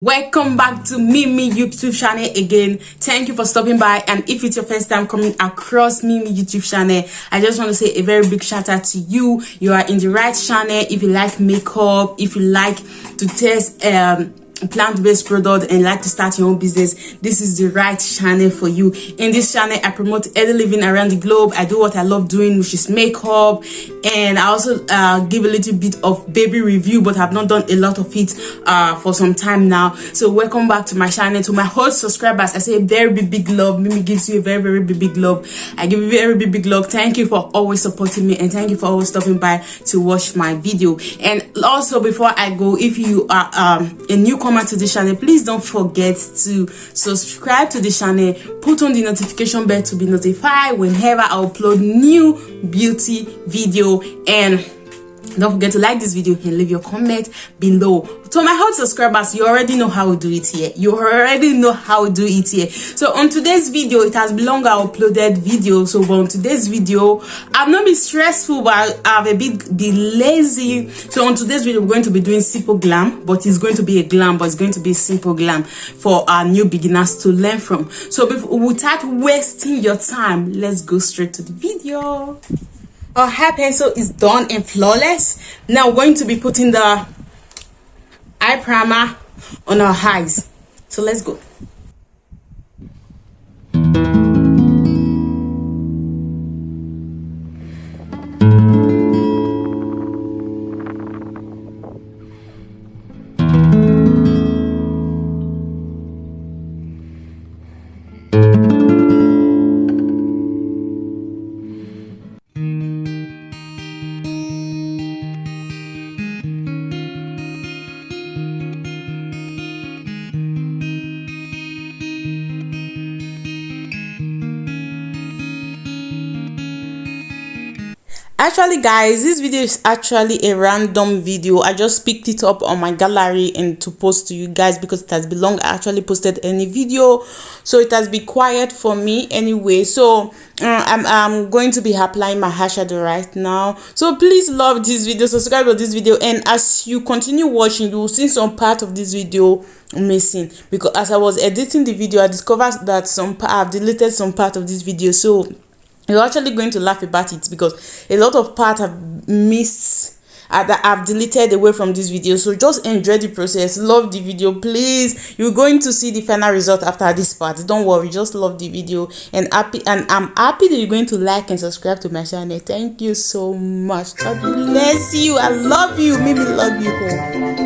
Welcome back to Mimi YouTube channel again. Thank you for stopping by, and if it's your first time coming across Mimi YouTube channel, I just want to say a very big shout out to you. You are in the right channel. If you like makeup, if you like to test plant-based product and like to start your own business, this is the right channel for you. In this channel, I promote healthy living around the globe. I do what I love doing, which is makeup, and I also give a little bit of baby review, but I've not done a lot of it for some time now. So welcome back to my channel. To my whole subscribers, I say a very big love. Mimi gives you a very big love. I give you a very big love. Thank you for always supporting me, and thank you for always stopping by to watch my video. And also, before I go, if you are a newcomer to the channel, please don't forget to subscribe to the channel, put on the notification bell to be notified whenever I upload new beauty video, and don't forget to like this video and leave your comment below. To my hot subscribers, you already know how we do it here. So on today's video, it has been long I uploaded video. So on today's video, I've not been stressful, but I've a bit been lazy. So on today's video, we're going to be doing simple glam, but it's going to be a glam, but it's going to be simple glam for our new beginners to learn from. So without wasting your time, let's go straight to the video. Our hair pencil is done and flawless. Now we're going to be putting the eye primer on our eyes. So let's go. Actually guys, this video is actually a random video. I just picked it up on my gallery and to post to you guys because it has been long I actually posted any video, so it has been quiet for me anyway. So I'm going to be applying my eyeshadow right now. So please love this video, subscribe to this video, and as you continue watching, you will see some part of this video missing because as I was editing the video, I discovered that I've deleted some part of this video. So you're actually going to laugh about it because a lot of part I've missed that I've deleted away from this video. So just enjoy the process, love the video, please. You're going to see the final result after this part. Don't worry, just love the video, and I'm happy that you're going to like and subscribe to my channel. Thank you so much. God bless you. I love you. Mimi love you all.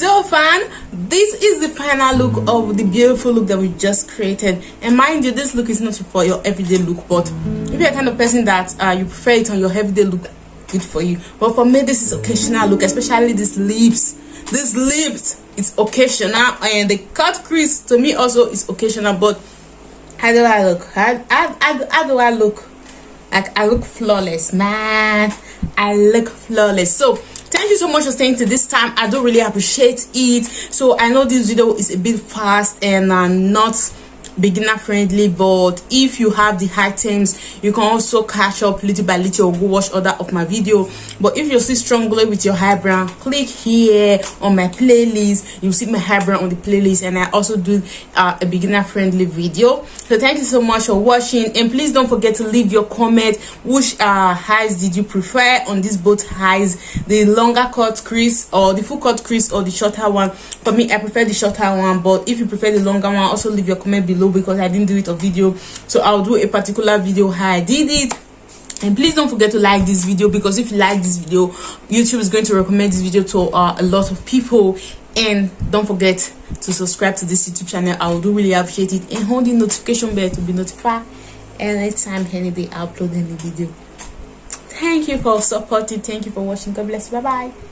So fun. This is the final look of the beautiful look that we just created, and mind you, this look is not for your everyday look, but if you're the kind of person that you prefer it on your everyday look, good for you. But for me, this is occasional look, especially these lips. This lips, it's occasional, and the cut crease to me also is occasional. But how do I look? How do I look? Like, I look flawless, man. I look flawless. So thank you so much for staying to this time. I do really appreciate it. So I know this video is a bit fast and not beginner friendly, but if you have the items, you can also catch up little by little or go watch other of my video. But if you're still struggling with your eyebrow, click here on my playlist. You'll see my eyebrow on the playlist, and I also do a beginner friendly video. So thank you so much for watching, and please don't forget to leave your comment. Which eyes did you prefer on these both eyes, the longer cut crease or the full cut crease or the shorter one? For me, I prefer the shorter one, but if you prefer the longer one, also leave your comment below, because I didn't do it on video, so I'll do a particular video how I did it. And please don't forget to like this video, because if you like this video, YouTube is going to recommend this video to a lot of people. And don't forget to subscribe to this YouTube channel. I would really appreciate it, and hold the notification bell to be notified anytime, any day I upload any video. Thank you for supporting. Thank you for watching. God bless you. Bye bye.